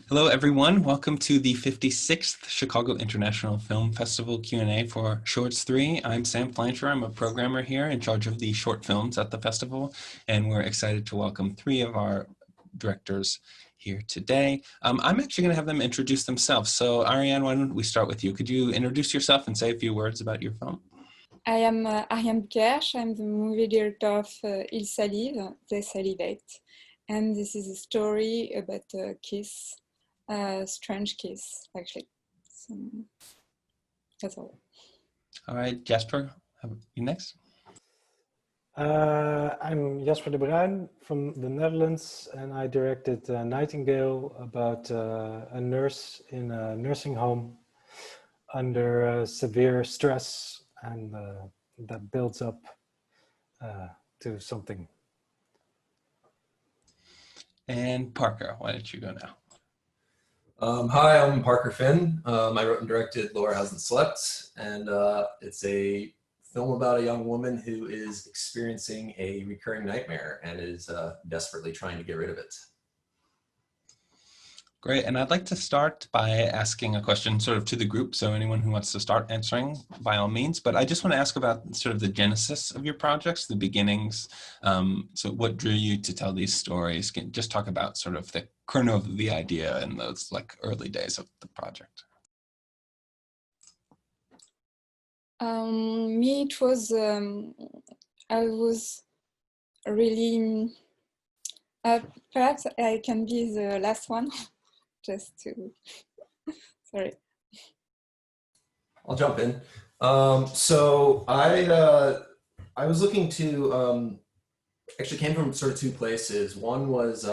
Hello, everyone. Welcome to the 56th Chicago International Film Festival Q&A for Shorts 3. I'm Sam Flansher. I'm a programmer here in charge of the short films at the festival, and we're excited to welcome three of our directors here today. I'm actually going to have them introduce themselves. So, Ariane, why don't we start with you? Could you introduce yourself and say a few words about your film? I am Ariane Boukerche. I'm the movie director of They Salivate. And this is a story about a kiss, a strange kiss, actually. So that's all. All right, Jasper, you next. I'm Jasper de Bruin from the Netherlands, and I directed Nightingale about a nurse in a nursing home under severe stress, and that builds up to something. And Parker, why don't you go now? Hi, I'm Parker Finn. I wrote and directed Laura Hasn't Slept, and it's a film about a young woman who is experiencing a recurring nightmare and is desperately trying to get rid of it. Great, and I'd like to start by asking a question sort of to the group, so anyone who wants to start answering, by all means, but I just want to ask about sort of the genesis of your projects, the beginnings. So what drew you to tell these stories? Can you just talk about sort of the kernel of the idea in those like early days of the project. Me, it was, I was really, perhaps I can be the last one. Just to, sorry. I'll jump in. So I was looking to, actually came from sort of two places. One was,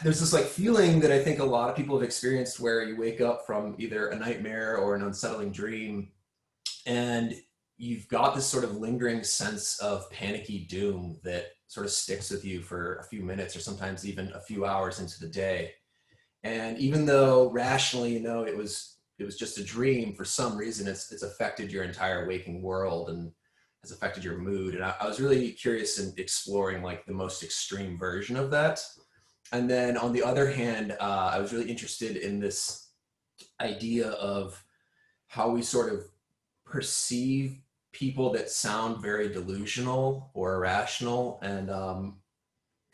there's this like feeling that I think a lot of people have experienced where you wake up from either a nightmare or an unsettling dream, and you've got this sort of lingering sense of panicky doom that sort of sticks with you for a few minutes or sometimes even a few hours into the day. And even though rationally, you know, it was just a dream, for some reason it's affected your entire waking world and has affected your mood. And I was really curious in exploring like the most extreme version of that. And then on the other hand, I was really interested in this idea of how we sort of perceive people that sound very delusional or irrational, and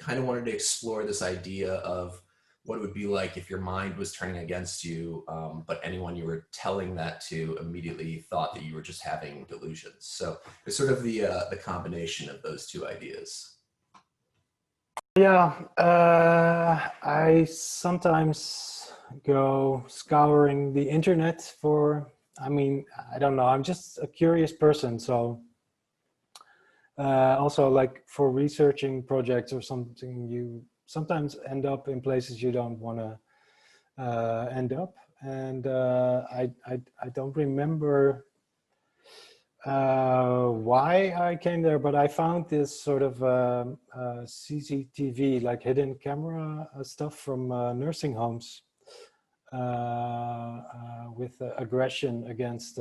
kind of wanted to explore this idea of what it would be like if your mind was turning against you, but anyone you were telling that to immediately thought that you were just having delusions. So it's sort of the combination of those two ideas. Yeah, I sometimes go scouring the internet for, I mean, I don't know, I'm just a curious person. So also like for researching projects or something, you sometimes end up in places you don't want to end up. And I don't remember why I came there, but I found this sort of CCTV, like hidden camera stuff from nursing homes with aggression against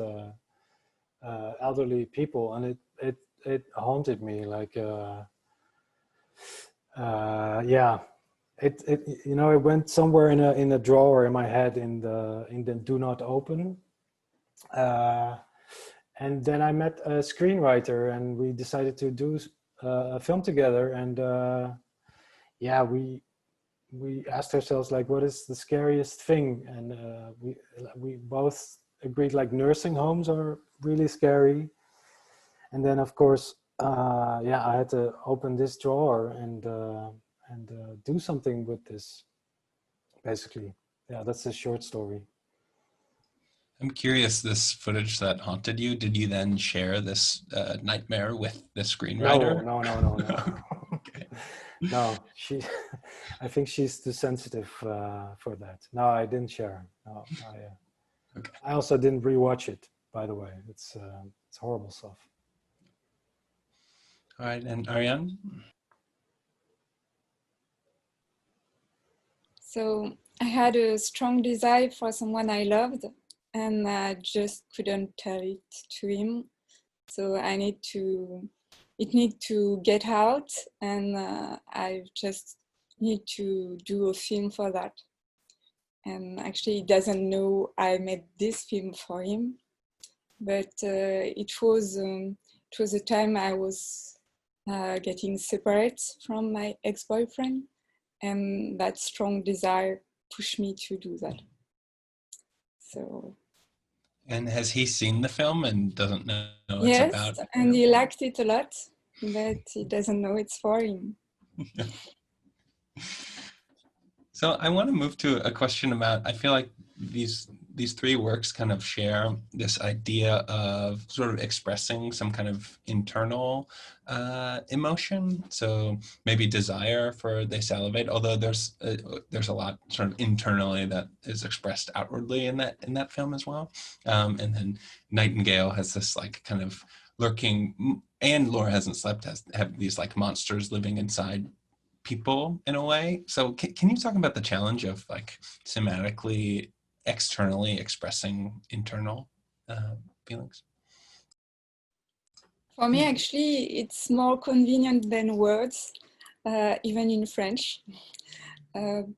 elderly people, and it haunted me. Like yeah, it you know, it went somewhere in a drawer in my head in the do not open. And then I met a screenwriter, and we decided to do a film together. And yeah, we asked ourselves, like, what is the scariest thing? And we both agreed like nursing homes are really scary. And then of course, yeah, I had to open this drawer and do something with this, basically. Yeah, that's a short story. I'm curious, this footage that haunted you, did you then share this nightmare with the screenwriter? No. Okay. No, I think she's too sensitive for that. No, I didn't share. No, Okay. I also didn't rewatch it, by the way. It's horrible stuff. All right, and Ariane? So I had a strong desire for someone I loved, and I just couldn't tell it to him. So it need to get out, and I just need to do a film for that. And actually he doesn't know I made this film for him, but it was a time I was getting separate from my ex-boyfriend, and that strong desire pushed me to do that. So. And has he seen the film and doesn't know it's Yes, about? and he liked it a lot, but he doesn't know it's for him. So I want to move to a question about, I feel like these three works kind of share this idea of sort of expressing some kind of internal emotion. So maybe desire for They Salivate, although there's a lot sort of internally that is expressed outwardly in that film as well. And then Nightingale has this like kind of lurking, and Laura Hasn't Slept have these like monsters living inside people in a way. So can you talk about the challenge of like somatically, externally expressing internal feelings? For me, actually, it's more convenient than words, even in French,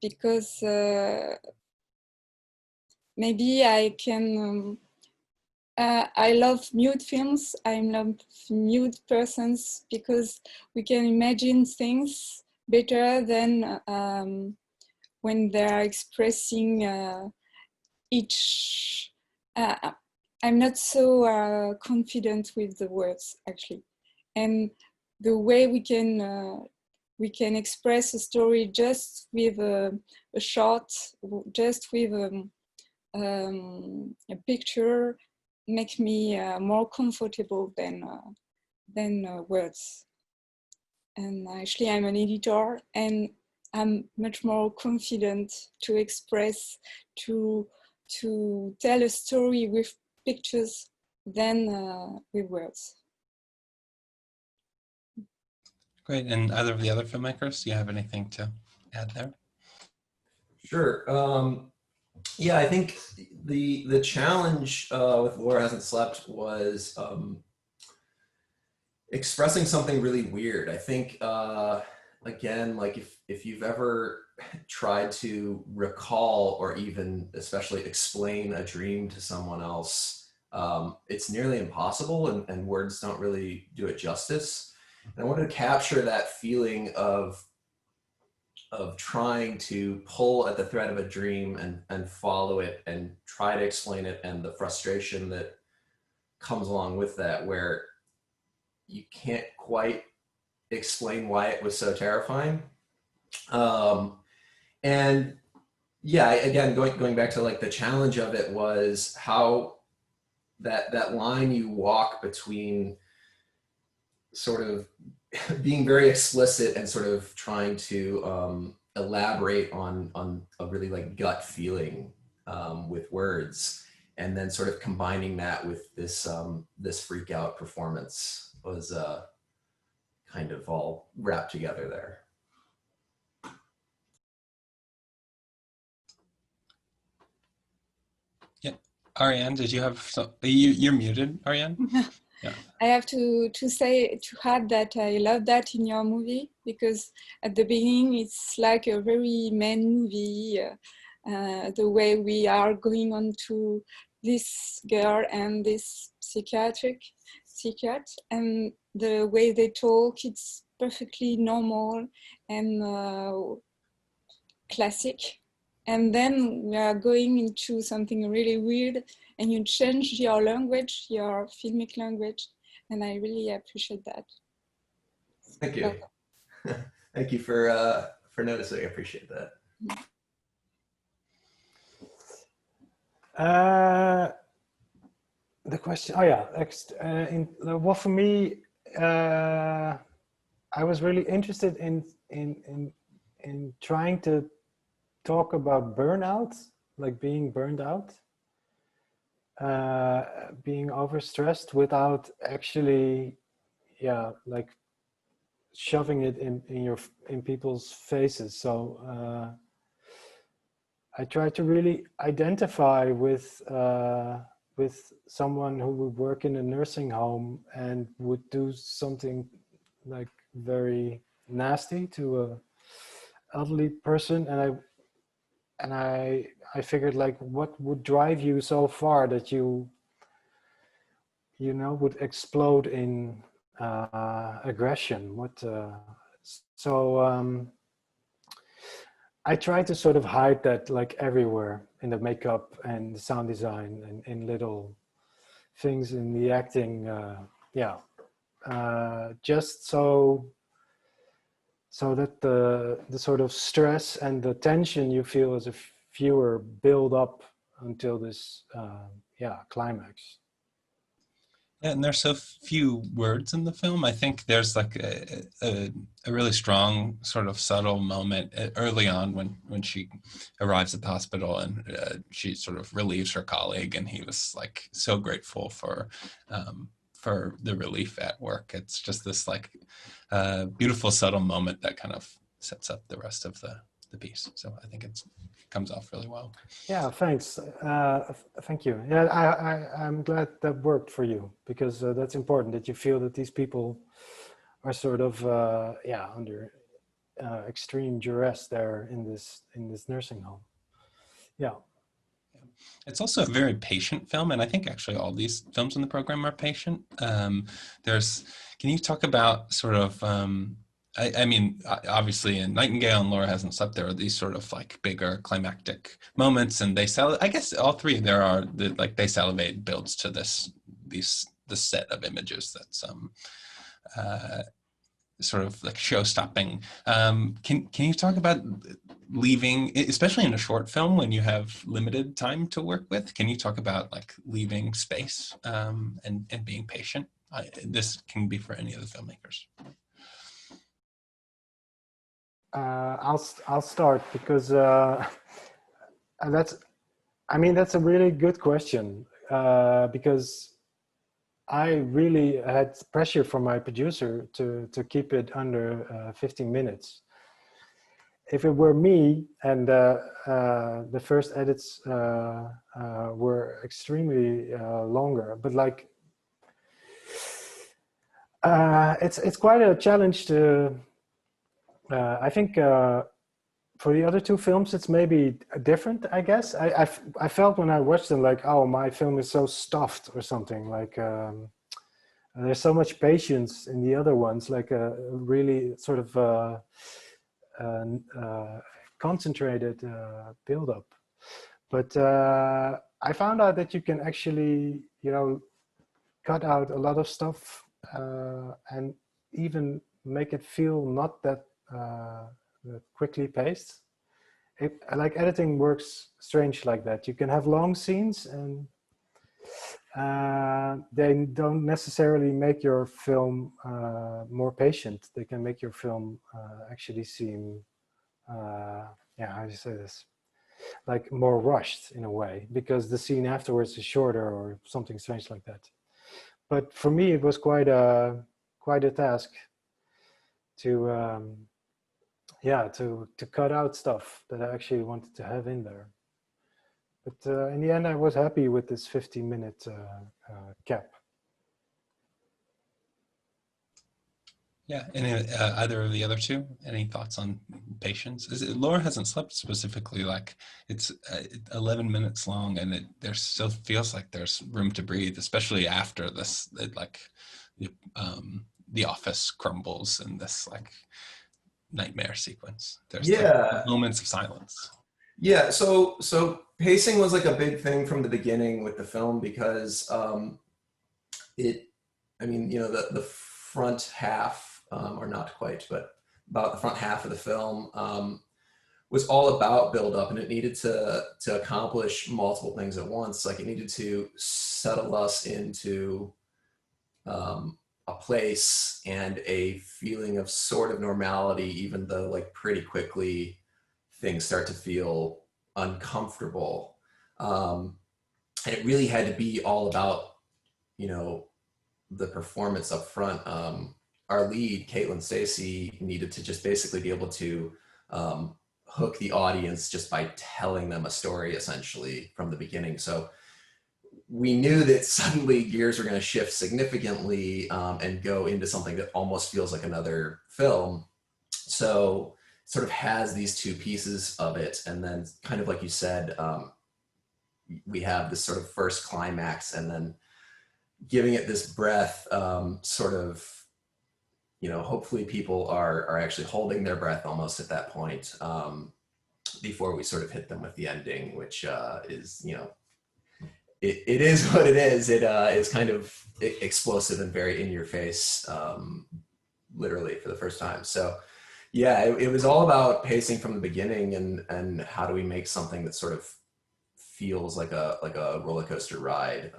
because maybe I can. I love mute films. I love mute persons because we can imagine things better than when they are expressing each. I'm not so confident with the words actually, and the way we can express a story just with a shot, just with a picture, make me more comfortable than words. And actually, I'm an editor, and I'm much more confident to express, to tell a story with pictures than with words. Great. And either of the other filmmakers, do you have anything to add there? Sure. Yeah, I think the challenge with Laura Hasn't Slept was expressing something really weird. I think again, like if you've ever tried to recall or even especially explain a dream to someone else, it's nearly impossible, and words don't really do it justice. And I wanted to capture that feeling of trying to pull at the thread of a dream and follow it and try to explain it, and the frustration that comes along with that, where you can't quite explain why it was so terrifying. And yeah, again, going back to like the challenge of it was how that line you walk between sort of being very explicit and sort of trying to elaborate on a really like gut feeling with words, and then sort of combining that with this freak out performance was kind of all wrapped together there. Yeah. Ariane, did you have some, you're muted, Ariane? Yeah. I have to add that I love that in your movie, because at the beginning it's like a very main movie, the way we are going on to this girl and this psychiatrist, and the way they talk, it's perfectly normal and classic. And then we are going into something really weird, and you change your language, your filmic language, and I really appreciate that. Thank you. Thank you for noticing. I appreciate that. The question, oh yeah, well, for me, I was really interested in trying to talk about burnout, like being burned out, being overstressed, without actually, yeah, like shoving it in people's faces. So I try to really identify with someone who would work in a nursing home and would do something like very nasty to a elderly person, and and I figured, like, what would drive you so far that you know, would explode in aggression? I try to sort of hide that, like, everywhere in the makeup and the sound design and in little things in the acting. Just so that the sort of stress and the tension you feel as a viewer build up until this climax. Yeah, and there's so few words in the film. I think there's like a really strong sort of subtle moment early on when she arrives at the hospital, and she sort of relieves her colleague, and he was like so grateful for the relief at work. It's just this like beautiful subtle moment that kind of sets up the rest of the piece. So I think it comes off really well. Yeah, thanks. Thank you. Yeah, I'm glad that worked for you, because that's important, that you feel that these people are sort of under extreme duress there in this nursing home. Yeah. It's also a very patient film, and I think actually all these films in the program are patient. Can you talk about sort of I mean, obviously in Nightingale and Laura Hasn't Slept, there are these sort of like bigger climactic moments, and I guess all three, They Salivate builds to this set of images that's sort of like show-stopping. Can you talk about leaving, especially in a short film when you have limited time to work with, can you talk about like leaving space and being patient? This can be for any of the filmmakers. I'll start, because that's a really good question, because I really had pressure from my producer to keep it under 15 minutes. If it were me, and the first edits were extremely longer, but like it's quite a challenge to. I think for the other two films, it's maybe different, I guess. I felt when I watched them like, oh, my film is so stuffed or something. Like there's so much patience in the other ones, like a really sort of concentrated build-up. But I found out that you can actually, you know, cut out a lot of stuff and even make it feel not that quickly paced. Like editing works strange like that. You can have long scenes, and they don't necessarily make your film more patient. They can make your film actually seem, how do you say this? Like more rushed in a way, because the scene afterwards is shorter or something strange like that. But for me, it was quite a task to to cut out stuff that I actually wanted to have in there. But in the end, I was happy with this 15-minute cap. Yeah, and either of the other two, any thoughts on patience? Laura Hasn't Slept specifically, like it's 11 minutes long, and there still feels like there's room to breathe, especially after this, the office crumbles in this like nightmare sequence. There's like moments of silence. Yeah, so pacing was like a big thing from the beginning with the film, because the front half, or not quite, but about the front half of the film was all about build up, and it needed to accomplish multiple things at once. Like it needed to settle us into a place and a feeling of sort of normality, even though like pretty quickly things start to feel uncomfortable. And it really had to be all about, you know, the performance up front. Our lead, Caitlin Stacey, needed to just basically be able to hook the audience just by telling them a story, essentially, from the beginning. So we knew that suddenly gears were going to shift significantly and go into something that almost feels like another film. So sort of has these two pieces of it, and then kind of like you said, we have this sort of first climax, and then giving it this breath, sort of, you know, hopefully people are actually holding their breath almost at that point, before we sort of hit them with the ending, which is, you know, it is what it is. It is kind of explosive and very in your face, literally for the first time. So yeah, it was all about pacing from the beginning, and how do we make something that sort of feels like a roller coaster ride,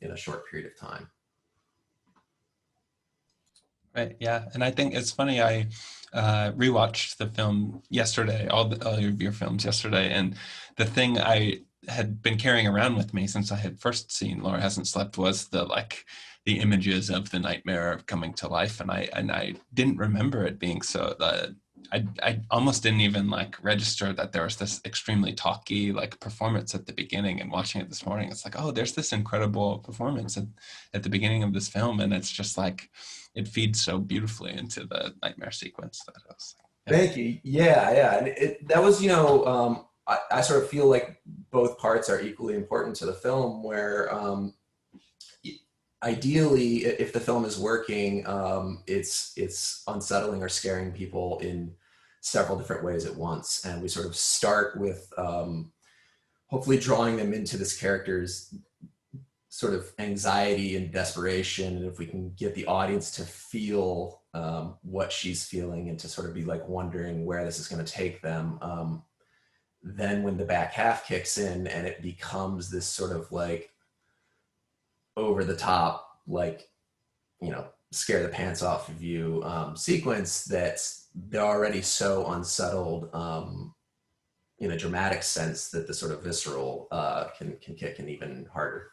in a short period of time. Right. Yeah. And I think it's funny. I rewatched the film yesterday, all of your films yesterday, and the thing I had been carrying around with me since I had first seen Laura Hasn't Slept was the images of the nightmare coming to life, and I didn't remember it being so. I almost didn't even like register that there was this extremely talky like performance at the beginning, and watching it this morning, it's like, oh, there's this incredible performance at the beginning of this film, and it's just like it feeds so beautifully into the nightmare sequence that I was like, yeah. Thank you. Yeah, and that was, you know, I sort of feel like both parts are equally important to the film, where ideally, if the film is working, it's unsettling or scaring people in several different ways at once. And we sort of start with hopefully drawing them into this character's sort of anxiety and desperation. And if we can get the audience to feel what she's feeling, and to sort of be like wondering where this is going to take them, then when the back half kicks in and it becomes this sort of like over the top, like, you know, scare the pants off of you sequence, that they're already so unsettled in a dramatic sense, that the sort of visceral can kick in even harder.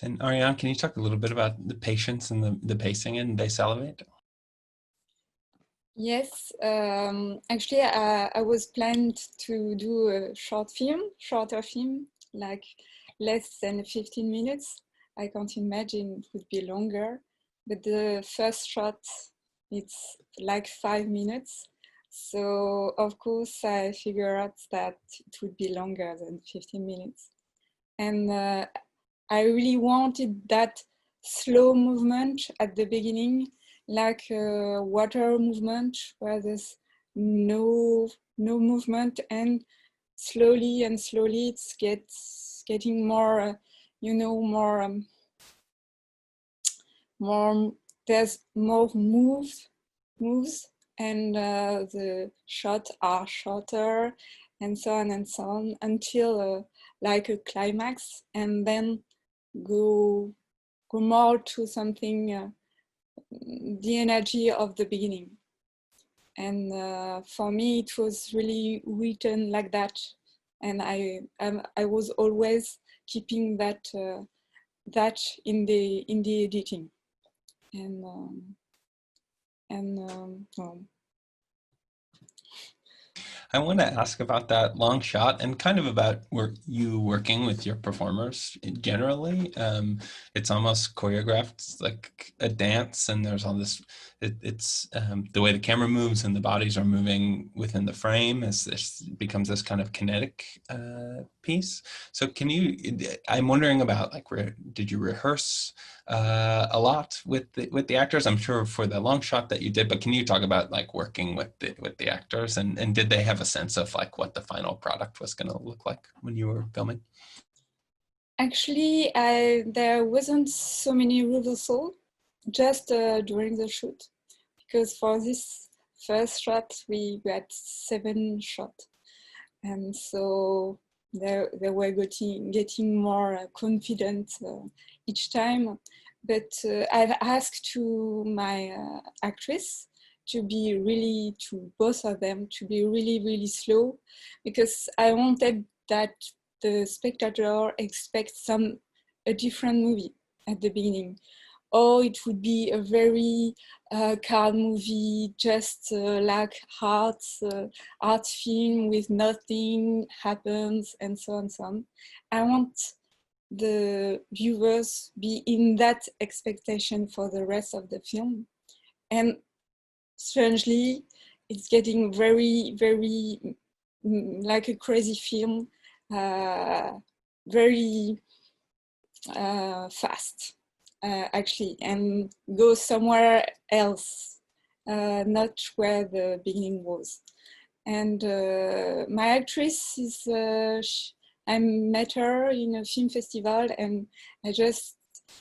And Ariane, can you talk a little bit about the patience and the pacing in They Salivate? Yes, actually, I was planned to do a shorter film, like less than 15 minutes. I can't imagine it would be longer, but the first shot, it's like 5 minutes. So of course, I figured out that it would be longer than 15 minutes. And I really wanted that slow movement at the beginning, like water movement, where there's no movement, and slowly it's getting more, you know, more. There's more moves, and the shots are shorter, and so on until like a climax, and then go more to something, the energy of the beginning. And for me, it was really written like that, and I was always keeping that that in the editing, and I want to ask about that long shot, and kind of about you working with your performers generally. It's almost choreographed, it's like a dance, and there's all this. It's the way the camera moves and the bodies are moving within the frame as this becomes this kind of kinetic piece. So I'm wondering about like, did you rehearse a lot with the actors? I'm sure for the long shot that you did, but can you talk about like working with the actors, and did they have a sense of like what the final product was going to look like when you were filming? Actually, there wasn't so many rehearsals, just during the shoot, because for this first shot we got 7 shots, and so they were getting more confident each time. But I've asked to my actress to both of them, to be really slow, because I wanted that the spectator expects a different movie at the beginning. Or it would be a very calm movie, just like art film with nothing happens, and so on, so on. I want the viewers be in that expectation for the rest of the film. And strangely, it's getting very, very like a crazy film, very fast, actually, and go somewhere else, not where the beginning was. And my actress is, I met her in a film festival, and I just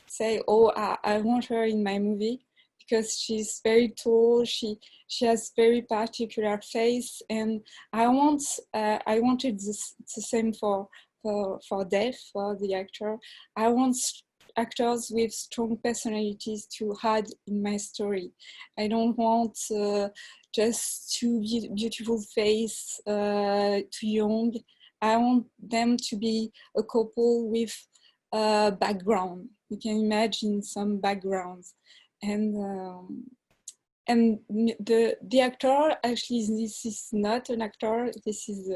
say, oh, I want her in my movie, because she's very tall, she has very particular face, and I wanted the same for Dave, for the actor. I want actors with strong personalities to add in my story. I don't want just too beautiful face, too young. I want them to be a couple with background. You can imagine some backgrounds. And the actor, actually, this is not an actor. This is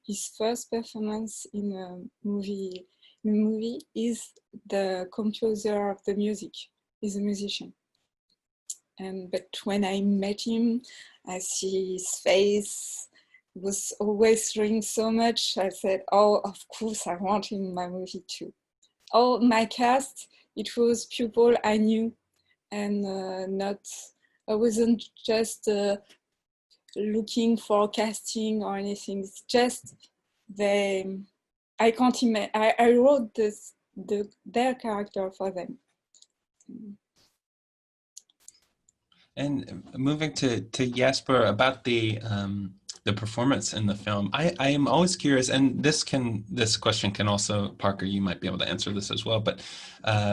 his first performance in a movie. Is the composer of the music. He's a musician. But when I met him, I see his face. It was always showing so much. I said, oh, of course, I want him in my movie too. All my cast, it was people I knew, and I wasn't just looking for casting or anything. It's just I can't imagine. I wrote their character for them. And moving to Jasper, about the performance in the film, I am always curious, and this question can also, Parker, you might be able to answer this as well, but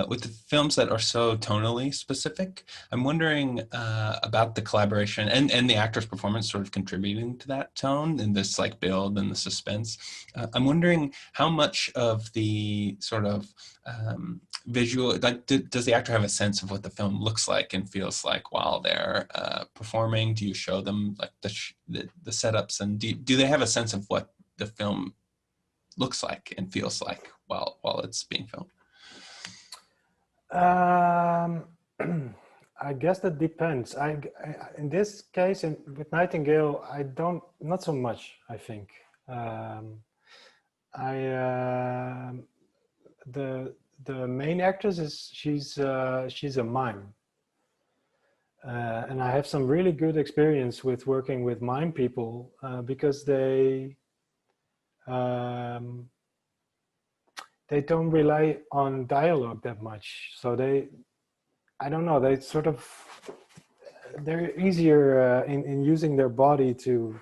with the films that are so tonally specific, I'm wondering about the collaboration and the actor's performance sort of contributing to that tone and this like build and the suspense. I'm wondering how much of the sort of visual, like does the actor have a sense of what the film looks like and feels like while they're performing? Do you show them like the setups, and do they have a sense of what the film looks like and feels like while it's being filmed? I guess that depends. In this case, with Nightingale, not so much, I think. The main actress she's a mime. And I have some really good experience with working with mime people because they don't rely on dialogue that much. So I don't know, they're easier in using their body to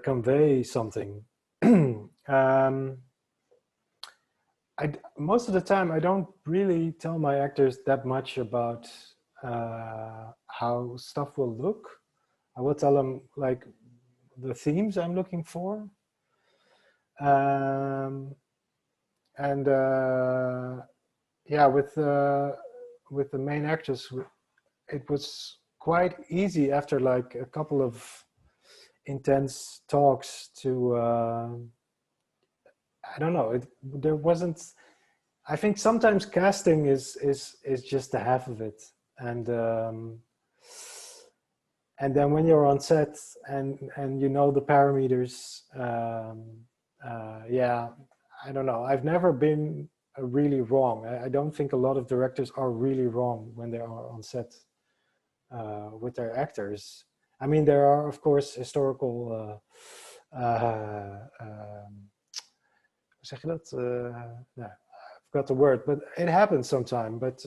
convey something. Most of the time, I don't really tell my actors that much about how stuff will look. I will tell them like the themes I'm looking for. Yeah, with the main actress, it was quite easy after like a couple of intense talks to I don't know, there wasn't, I think sometimes casting is just the half of it, and then when you're on set and you know the parameters, yeah, I don't know, I've never been really wrong. I don't think a lot of directors are really wrong when they are on set with their actors. I mean, there are of course historical zeg je dat? No, I forgot the word, but it happens sometime. But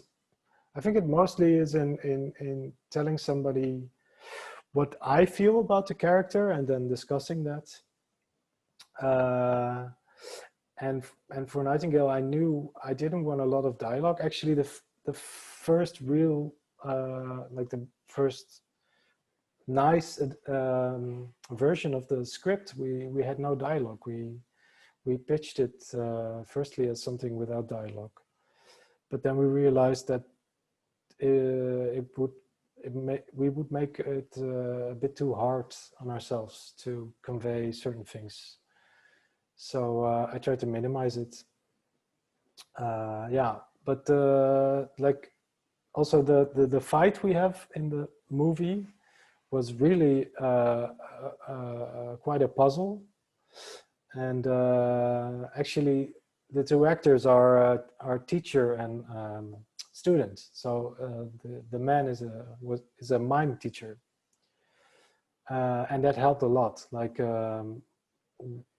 I think it mostly is in telling somebody what I feel about the character and then discussing that. And for Nightingale, I knew I didn't want a lot of dialogue. Actually, the first real, like the first nice version of the script, we had no dialogue. We pitched it firstly as something without dialogue, but then we realized that we would make it a bit too hard on ourselves to convey certain things. So I tried to minimize it. Yeah, but like also the fight we have in the movie, was really quite a puzzle. And actually, the two actors are teacher and student. So the man is a mime teacher, and that helped a lot. Like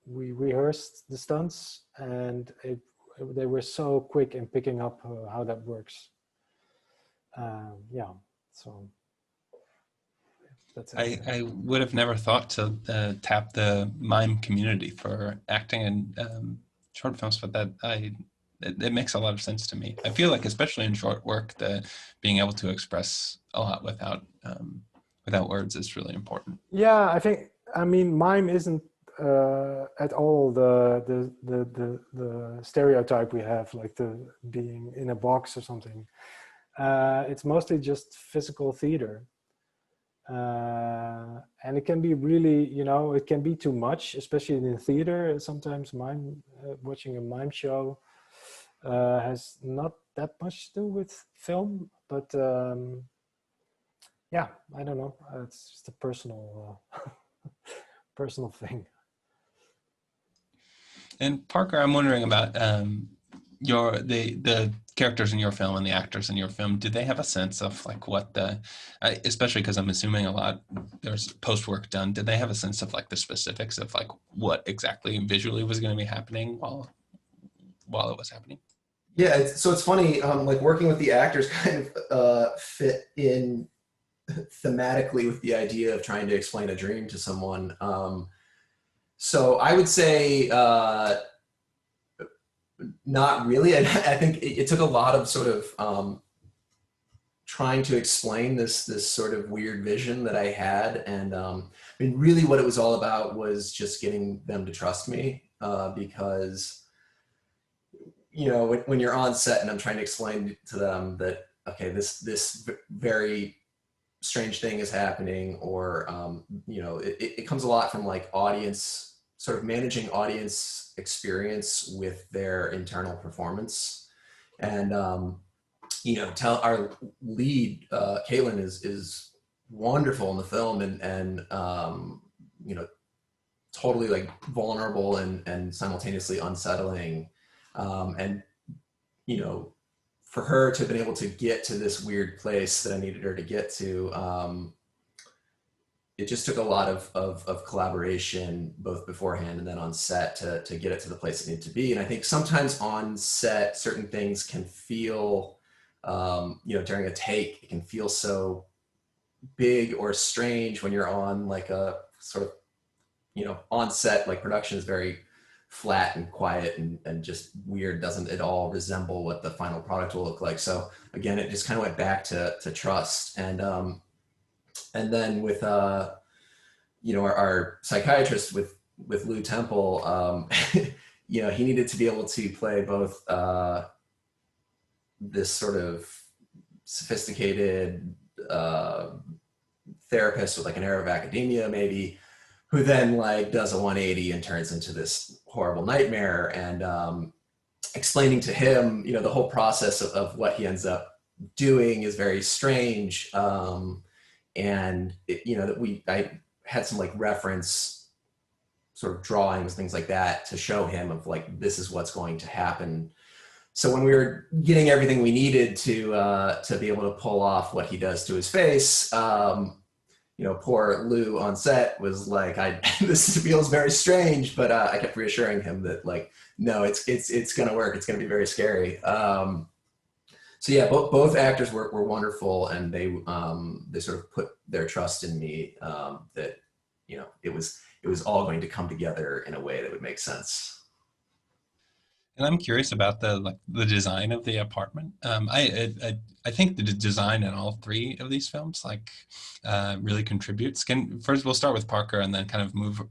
we rehearsed the stunts, and they were so quick in picking up how that works. Yeah, so that's it. I would have never thought to tap the mime community for acting in short films, but it makes a lot of sense to me. I feel like, especially in short work, the being able to express a lot without words is really important. Yeah, I mean, mime isn't at all the stereotype we have, like the being in a box or something. It's mostly just physical theater. And it can be really, it can be too much, especially in theater. Sometimes watching a mime show has not that much to do with film, but yeah, I don't know. It's just a personal thing. And Parker, I'm wondering about the characters in your film and the actors in your film. Do they have a sense of like what especially because I'm assuming there's post work done. Did they have a sense of like the specifics of like what exactly visually was going to be happening while it was happening? Yeah, so it's funny. Like working with the actors kind of fit in thematically with the idea of trying to explain a dream to someone. So I would say not really. I think it took a lot of sort of trying to explain this sort of weird vision that I had. And I mean, really what it was all about was just getting them to trust me because, when you're on set and I'm trying to explain to them that, okay, this very strange thing is happening, or it comes a lot from like audience, sort of managing audience experience with their internal performance. And our lead Caitlin is wonderful in the film, and totally like vulnerable and simultaneously unsettling, and for her to have been able to get to this weird place that I needed her to get to, it just took a lot of collaboration, both beforehand and then on set, to get it to the place it needed to be. And I think sometimes on set, certain things can feel, during a take, it can feel so big or strange when you're on like a sort of, on set, like production is very flat and quiet and just weird, doesn't at all resemble what the final product will look like. So again, it just kind of went back to trust. And then with our psychiatrist with Lou Temple, he needed to be able to play both this sort of sophisticated therapist with like an air of academia maybe, who then like does a 180 and turns into this horrible nightmare. And explaining to him, the whole process of what he ends up doing is very strange. And I had some like reference sort of drawings, things like that, to show him of like, this is what's going to happen. So when we were getting everything we needed to be able to pull off what he does to his face, poor Lou on set was like, this feels very strange, but I kept reassuring him that like, no, it's going to work. It's going to be very scary. So yeah, both actors were wonderful, and they sort of put their trust in me, that it was all going to come together in a way that would make sense. And I'm curious about the design of the apartment. I think the design in all three of these films really contributes. First we'll start with Parker and then kind of move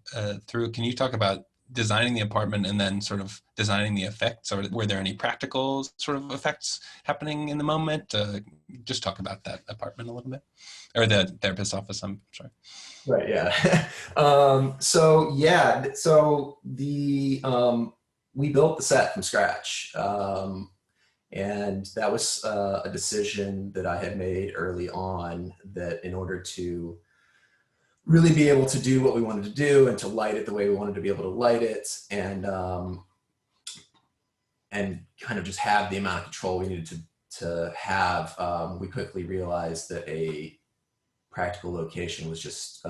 through. Can you talk about designing the apartment and then sort of designing the effects, or were there any practical sort of effects happening in the moment? Just talk about that apartment a little bit, or the therapist's office. I'm sorry. Right. Yeah. So we built the set from scratch. And that was a decision that I had made early on, that in order to really be able to do what we wanted to do and to light it the way we wanted to be able to light it, and kind of just have the amount of control we needed to have. We quickly realized that a practical location was just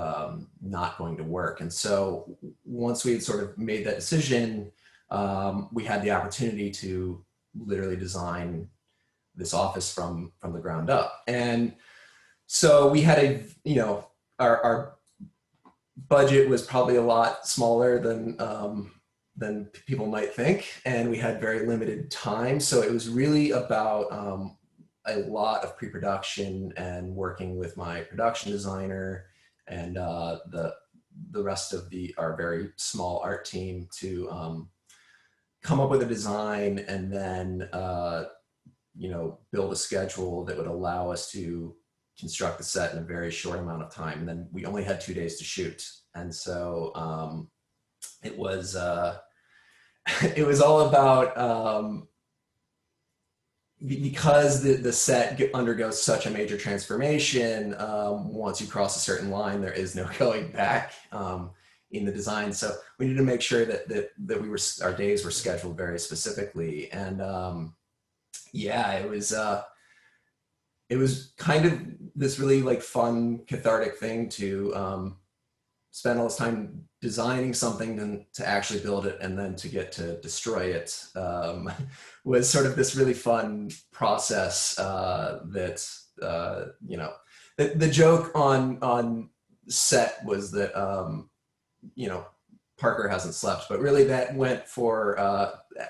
not going to work. And so once we had sort of made that decision, we had the opportunity to literally design this office from the ground up. And so we had our budget was probably a lot smaller than people might think, and we had very limited time. So it was really about a lot of pre-production and working with my production designer and the rest of our very small art team to come up with a design, and then build a schedule that would allow us to construct the set in a very short amount of time. And then we only had 2 days to shoot, and so it was it was all about because the set undergoes such a major transformation. Once you cross a certain line, there is no going back in the design. So we needed to make sure that our days were scheduled very specifically. And yeah, it was kind of this really like fun, cathartic thing to spend all this time designing something to actually build it, and then to get to destroy it was sort of this really fun process that, the joke on set was that, Parker hasn't slept, but really that went for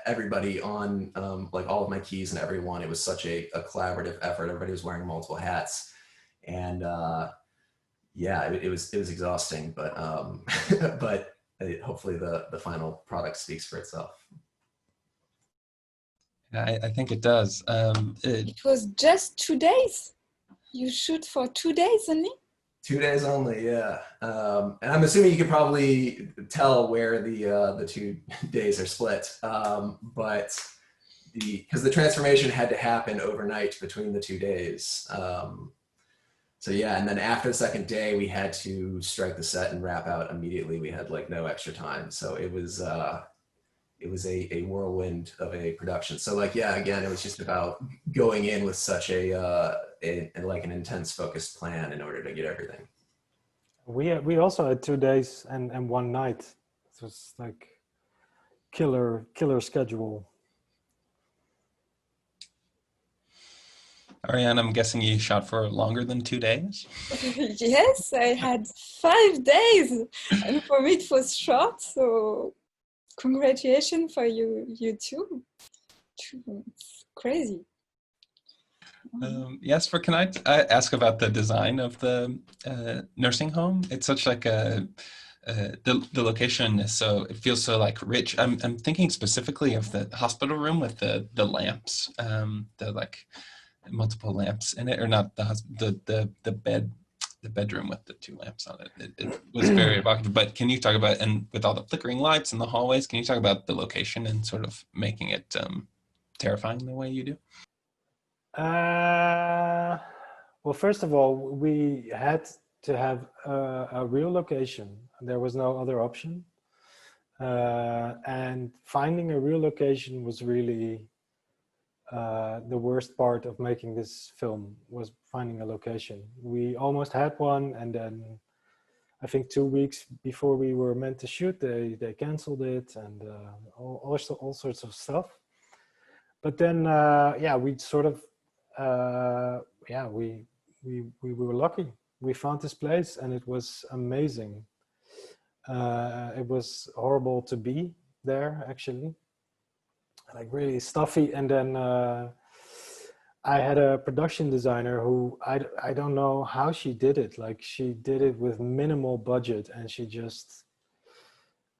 everybody on like all of my keys and everyone. It was such a collaborative effort. Everybody was wearing multiple hats, and yeah, it was exhausting, but but hopefully the final product speaks for itself. I think it does. It was just 2 days. You shoot for 2 days only? 2 days only, yeah. And I'm assuming you could probably tell where the 2 days are split, but because the transformation had to happen overnight between the 2 days. So yeah, and then after the second day, we had to strike the set and wrap out immediately. We had like no extra time, so it was a whirlwind of a production. So like, yeah, again, it was just about going in with such like an intense focused plan in order to get everything. We also had 2 days and 1 night. It was like killer schedule. Ariane, I'm guessing you shot for longer than 2 days? Yes, I had 5 days, and for me it was short, so congratulations for you too. It's crazy. Jasper, can I ask about the design of the nursing home? It's such like the location is so, it feels so like rich. I'm thinking specifically of the hospital room with the lamps, the like multiple lamps in it, or not the bedroom with the 2 lamps on it. It was very evocative. But can you talk about, and with all the flickering lights in the hallways, can you talk about the location and sort of making it terrifying the way you do? Well, first of all, we had to have a real location. There was no other option. And finding a real location was really the worst part of making this film, was finding a location. We almost had one, and then I think 2 weeks before we were meant to shoot, they canceled it, and all sorts of stuff. But then, yeah, we sort of, yeah, we were lucky. We found this place, and it was amazing. It was horrible to be there, actually, like really stuffy. And then I had a production designer who I don't know how she did it. Like, she did it with minimal budget, and she just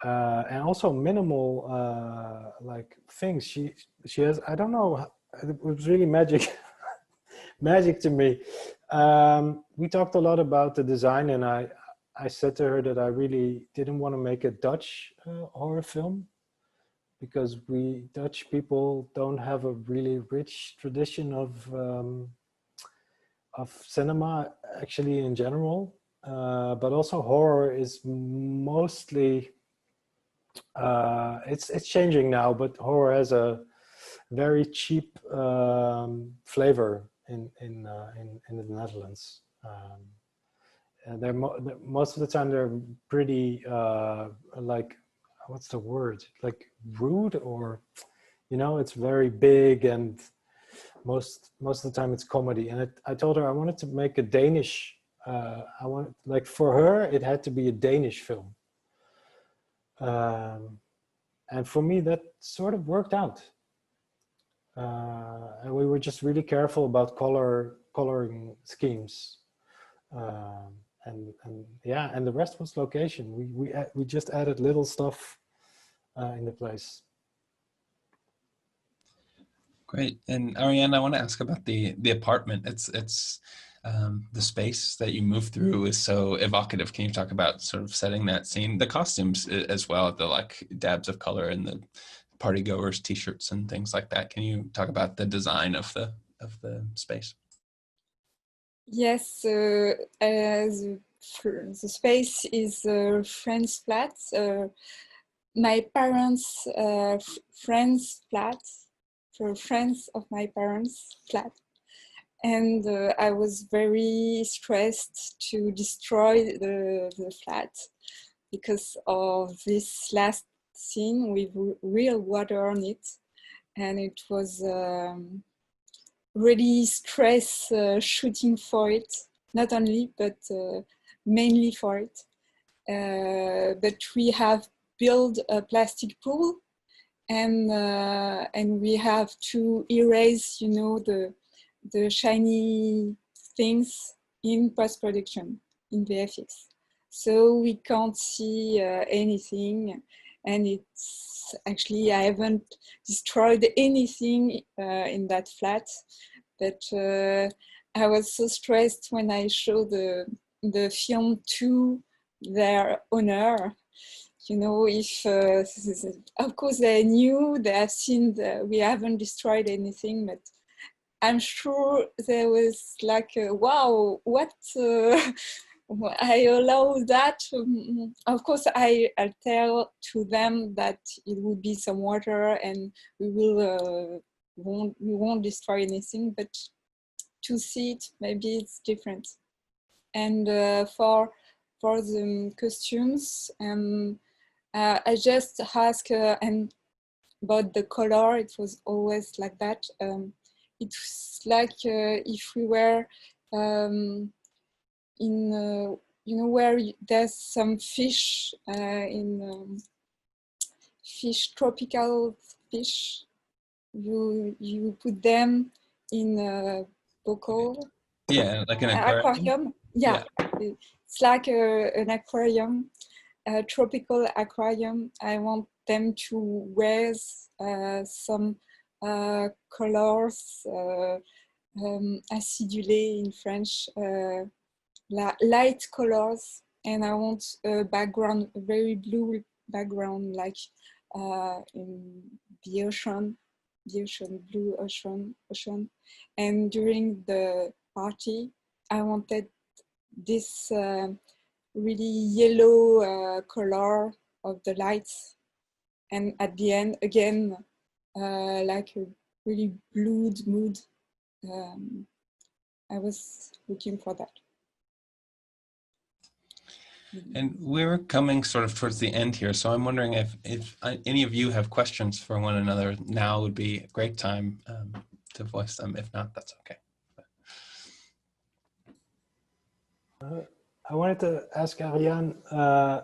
and also minimal like things. She has, I don't know, it was really magic. Magic to me. We talked a lot about the design, and I said to her that I really didn't want to make a Dutch horror film, because we Dutch people don't have a really rich tradition of cinema, actually, in general. but also horror is mostly, it's changing now, but horror has a very cheap flavor in the Netherlands. And most of the time they're pretty like, what's the word, like rude, or it's very big, and most of the time it's comedy. And I told her I wanted to make a Danish, like for her it had to be a Danish film, and for me that sort of worked out. And we were just really careful about coloring schemes, and yeah, and the rest was location. We just added little stuff in the place. Great. And Ariane, I want to ask about the apartment. It's the space that you move through is so evocative. Can you talk about sort of setting that scene? The costumes as well, the like dabs of color and the party goers t-shirts and things like that. Can you talk about the design of the space? Yes, the space is a friend's flat, my parents' friend's flat, for friends of my parents' flat. And I was very stressed to destroy the flat because of this last scene with real water on it. And it was really stress shooting for it, not only, but mainly for it. But we have built a plastic pool, and we have to erase, the shiny things in post-production, in VFX. So we can't see anything, and it's actually, I haven't destroyed anything in that flat, but I was so stressed when I showed the film to their owner. If of course they knew, they have seen we haven't destroyed anything, but I'm sure there was like, wow, what? I allow that. Of course, I'll tell to them that it would be some water, and we won't destroy anything. But to see it, maybe it's different. And for the costumes, I just asked and about the color. It was always like that. It's like if we were in, where there's some fish in fish, tropical fish. You put them in a bottle. Yeah, like an aquarium. Yeah, it's like an aquarium, a tropical aquarium. I want them to wear some colors, acidulés in French, light colors, and I want a background, a very blue background, like in the ocean, blue ocean. And during the party, I wanted this really yellow color of the lights, and at the end again like a really blue mood. I was looking for that. And we're coming sort of towards the end here, so I'm wondering if any of you have questions for one another. Now would be a great time to voice them. If not, that's okay. I wanted to ask Ariane, I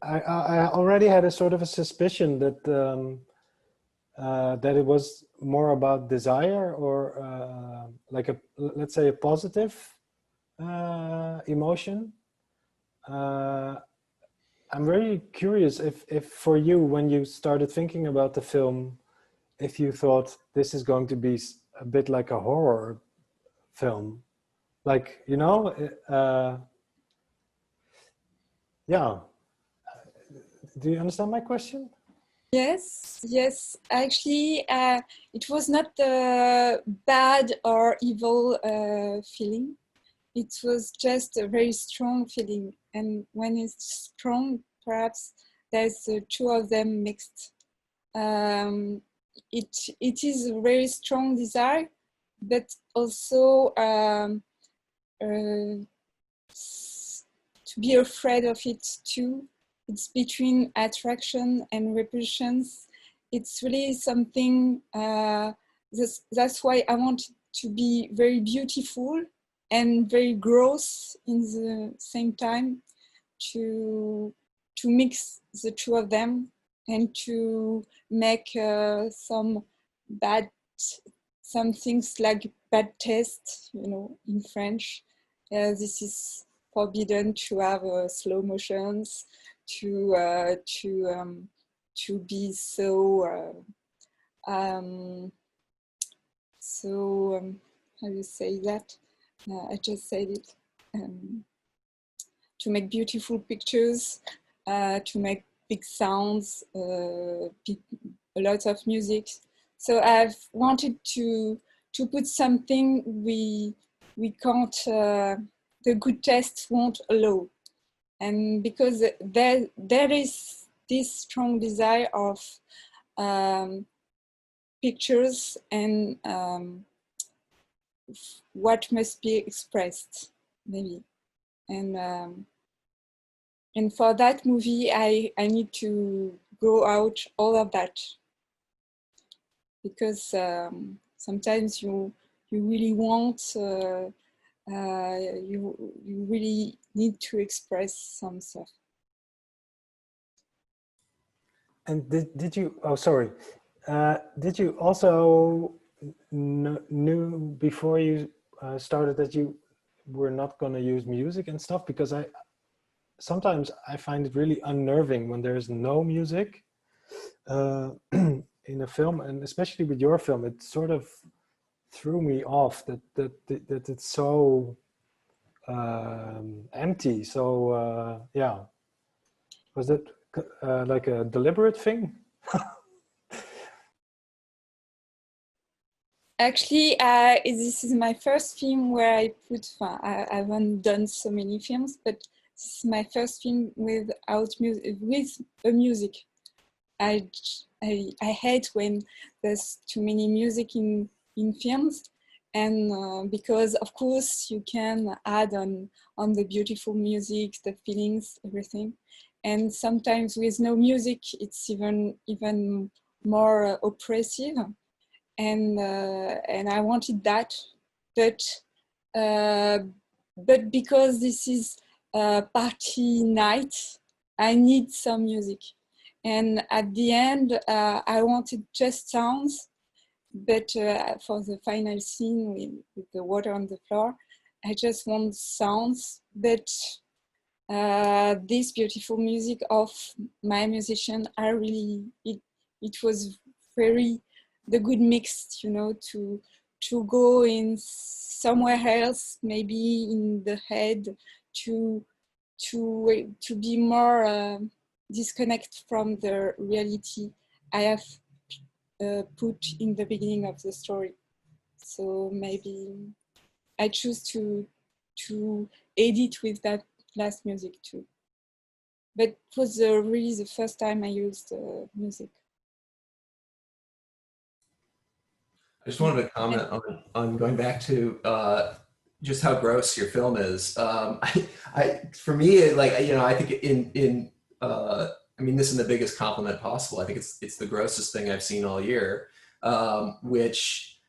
already had a sort of a suspicion that that it was more about desire, or like let's say a positive emotion. I'm very curious if for you, when you started thinking about the film, if you thought this is going to be a bit like a horror film, like, yeah. Do you understand my question? Yes. Actually, it was not a bad or evil feeling. it was just a very strong feeling. And when it's strong, perhaps there's the two of them mixed. It is a very strong desire, but also to be afraid of it too. It's between attraction and repulsions. It's really something, that's why I want it to be very beautiful and very gross in the same time, to mix the two of them and to make some things like bad taste, you know, in French. This is forbidden to have slow motions, to be so how do you say that? I just said it. To make beautiful pictures, to make big sounds, a lot of music. So I've wanted to put something we can't, the good taste won't allow. And because there is this strong desire of pictures and what must be expressed, maybe. And for that movie, I need to go out all of that, because sometimes you really want, you really need to express some stuff. And did you, oh, sorry. Did you also knew before you started that you were not going to use music and stuff? Because sometimes I find it really unnerving when there's no music in a film, and especially with your film, it sort of threw me off that it's so empty. So yeah, was that like a deliberate thing? Actually, this is my first film where I put, I haven't done so many films, but this is my first film without music, with a music. I hate when there's too many music in films, and because of course you can add on the beautiful music, the feelings, everything, and sometimes with no music it's even more oppressive. And I wanted that, but because this is a party night, I need some music. And at the end, I wanted just sounds, but for the final scene with the water on the floor, I just want sounds. But this beautiful music of my musician, it was very the good mix, you know, to go in somewhere else, maybe in the head, to be more disconnect from the reality I have put in the beginning of the story. So maybe I choose to edit with that last music too. But it was really the first time I used music. I just wanted to comment on going back to just how gross your film is. For me, like, you know, I think I mean, this is the biggest compliment possible. I think it's the grossest thing I've seen all year, which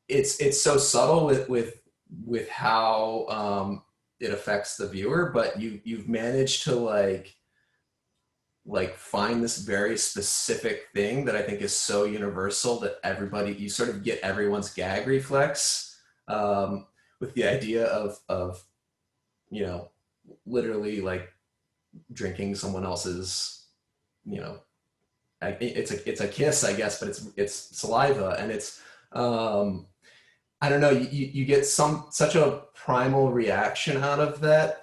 it's so subtle with how it affects the viewer, but you've managed to like find this very specific thing that I think is so universal that you sort of get everyone's gag reflex with the idea of, you know, literally like drinking someone else's, you know, it's a kiss, I guess, but it's saliva, and it's, I don't know, you get such a primal reaction out of that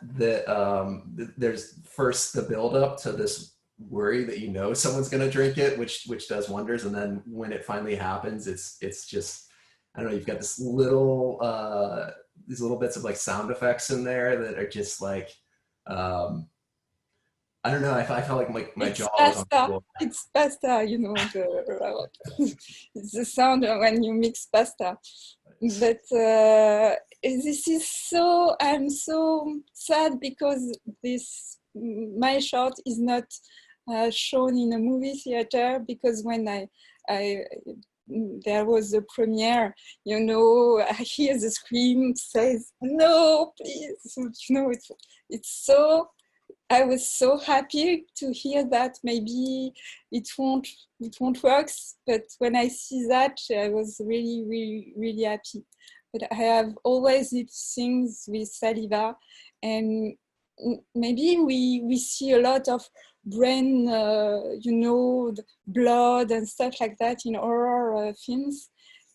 there's first the buildup to this worry that, you know, someone's going to drink it, which does wonders, and then when it finally happens, it's just, I don't know, you've got this little these little bits of like sound effects in there that are just like, I don't know. I felt like my It's jaw was on the pasta. floor. It's pasta, you know, it's the sound when you mix pasta. But this is so, I'm so sad because my short is not shown in a movie theater, because when I there was a premiere, you know, I hear the scream says, no, please, you know, it's so, I was so happy to hear that. Maybe it won't work, but when I see that, I was really, really, really happy. But I have always these things with saliva, and maybe we see a lot of brain, you know, blood and stuff like that in horror films,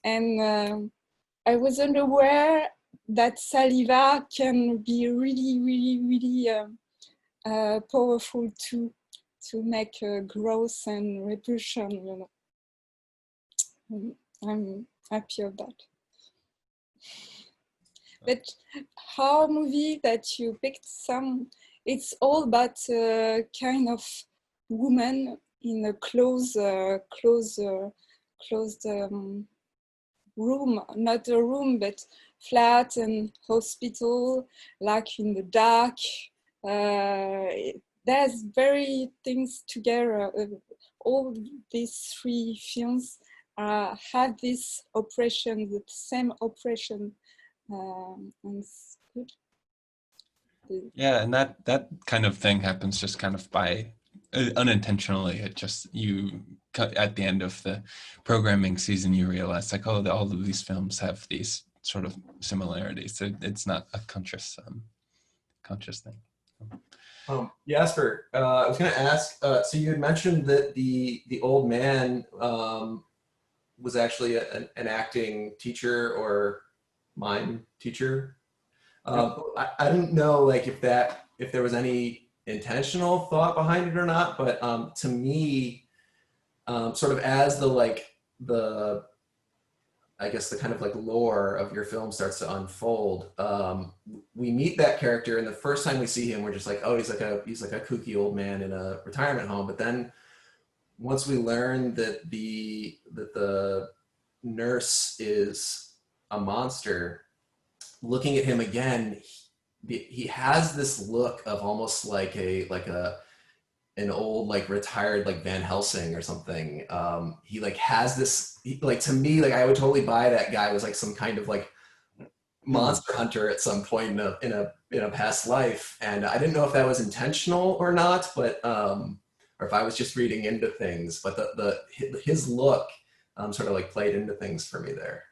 and I was unaware that saliva can be really, really, really powerful too, to make growth and repulsion, you know. I'm happy of that. But horror movie that you picked, it's all about kind of woman in a closed room, not a room, but flat and hospital, like in the dark. There's very things together. All these three films have this oppression, the same oppression, and it's good. Yeah, and that kind of thing happens just kind of by unintentionally. It just, you at the end of the programming season, you realize like, oh, all of these films have these sort of similarities. So it's not a conscious thing. Jasper, I was going to ask. So you had mentioned that the old man was actually an acting teacher or mime teacher. I didn't know like if there was any intentional thought behind it or not, but to me, sort of as the I guess the kind of like lore of your film starts to unfold, we meet that character, and the first time we see him, we're just like, oh, he's like a kooky old man in a retirement home. But then once we learn that the nurse is a monster, looking at him again, he has this look of almost like an old like retired like Van Helsing or something. He like has this like, to me, like I would totally buy that guy was like some kind of like monster hunter at some point in a past life, and I didn't know if that was intentional or not, but or if I was just reading into things. But his look sort of like played into things for me there.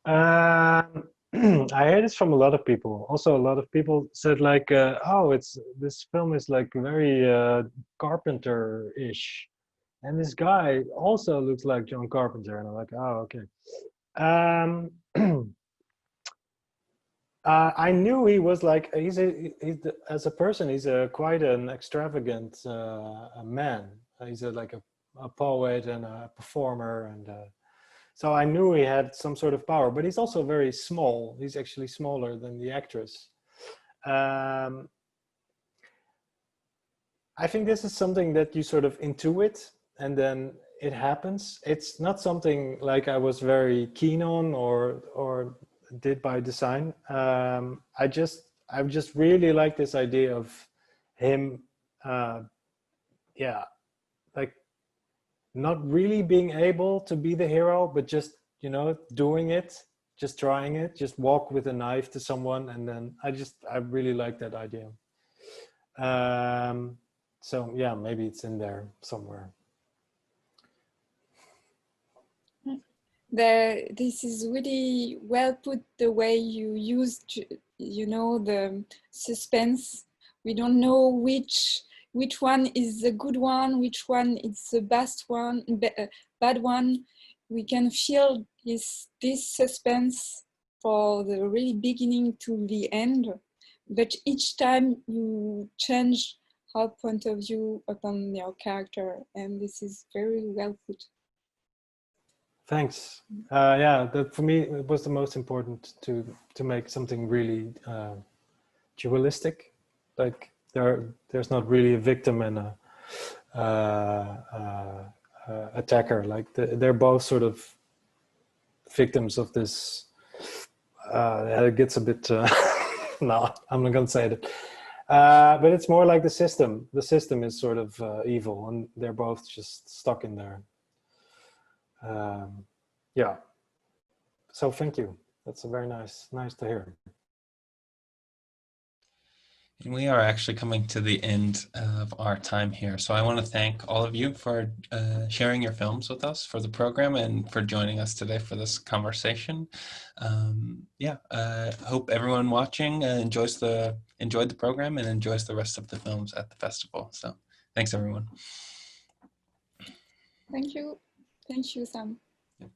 I heard this from a lot of people. Also, a lot of people said like, "Oh, this film is like very Carpenter-ish," and this guy also looks like John Carpenter, and I'm like, "Oh, okay." I knew he was like as a person, he's quite an extravagant a man. He's like a poet and a performer, and so I knew he had some sort of power, but he's also very small. He's actually smaller than the actress. I think this is something that you sort of intuit and then it happens. It's not something like I was very keen on or did by design. I just really like this idea of him, yeah, like not really being able to be the hero, but just, you know, doing it, just trying it, just walk with a knife to someone. And then I really like that idea. So yeah, maybe it's in there somewhere. This is really well put, the way you used, you know, the suspense. We don't know which one is the good one, which one is the bad one. We can feel this suspense for the really beginning to the end, but each time you change our point of view upon your character, and this is very well put. Thanks. Yeah, that for me it was the most important to make something really dualistic. Like there's not really a victim and a attacker. Like they're both sort of victims of this. It gets a bit. No, I'm not gonna say that. But it's more like the system. The system is sort of evil, and they're both just stuck in there. Yeah. So thank you. That's a very nice to hear. And we are actually coming to the end of our time here. So I want to thank all of you for sharing your films with us for the program and for joining us today for this conversation. Hope everyone watching enjoyed the program and enjoys the rest of the films at the festival. So thanks, everyone. Thank you. Thank you, Sam.